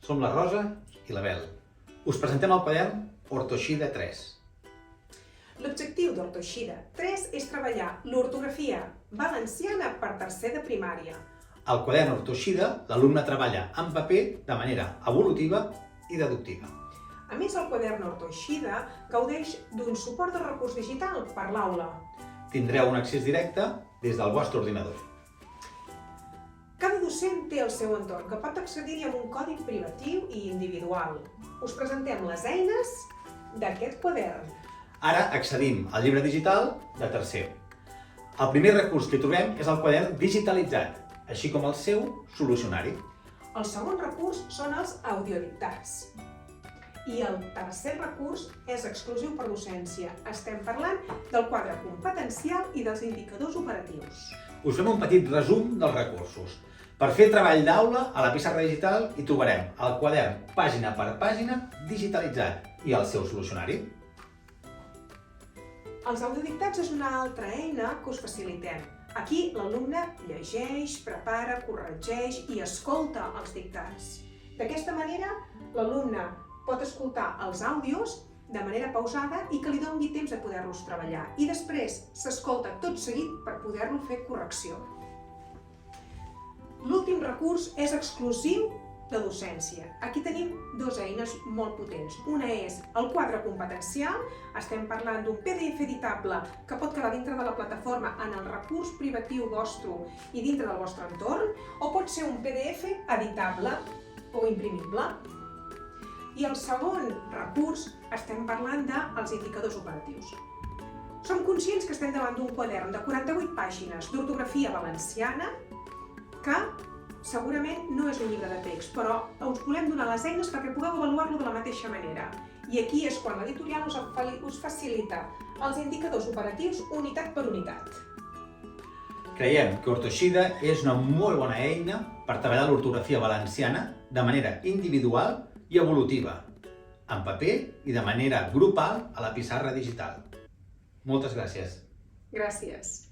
Som la Rosa i l'Abel. Us presentem el quadern Ortoeixida 3. L'objectiu d'Ortoeixida 3 és treballar l'ortografia valenciana per tercer de primària. Al quadern Ortoeixida, l'alumne treballa en paper de manera evolutiva i deductiva. A més, el quadern Ortoeixida gaudeix d'un suport de recurs digital per l'aula. Tindreu un accés directe des del vostre ordinador. Cada docent té el seu entorn, que pot accedir-hi amb un codi privatiu i individual. Us presentem les eines d'aquest quadern. Ara accedim al llibre digital de tercer. El primer recurs que hi trobem és el quadern digitalitzat, així com el seu solucionari. El segon recurs són els audiodictats. I el tercer recurs és exclusiu per docència. Estem parlant del quadre competencial i dels indicadors operatius. Us fem un petit resum dels recursos. Per fer treball d'aula, a la pissarra digital hi trobarem el quadern pàgina per pàgina digitalitzat i el seu solucionari. Els audiodictats és una altra eina que us facilitem. Aquí l'alumne llegeix, prepara, corregeix i escolta els dictats. D'aquesta manera, l'alumne pot escoltar els àudios de manera pausada i que li doni temps de poder-los treballar. I després s'escolta tot seguit per poder-lo fer correcció. L'últim recurs és exclusiu de docència. Aquí tenim dues eines molt potents. Una és el quadre competencial. Estem parlant d'un PDF editable que pot quedar dintre de la plataforma en el recurs privatiu vostre i dintre del vostre entorn, o pot ser un PDF editable o imprimible. I el segon recurs, estem parlant dels indicadors operatius. Som conscients que estem davant d'un quadern de 48 pàgines d'ortografia valenciana que segurament no és un llibre de text, però us volem donar les eines perquè pugueu avaluar-lo de la mateixa manera. I aquí és quan l'editorial us facilita els indicadors operatius unitat per unitat. Creiem que Ortoeixida és una molt bona eina per treballar l'ortografia valenciana de manera individual i evolutiva, en paper i de manera grupal a la pissarra digital. Moltes gràcies. Gràcies.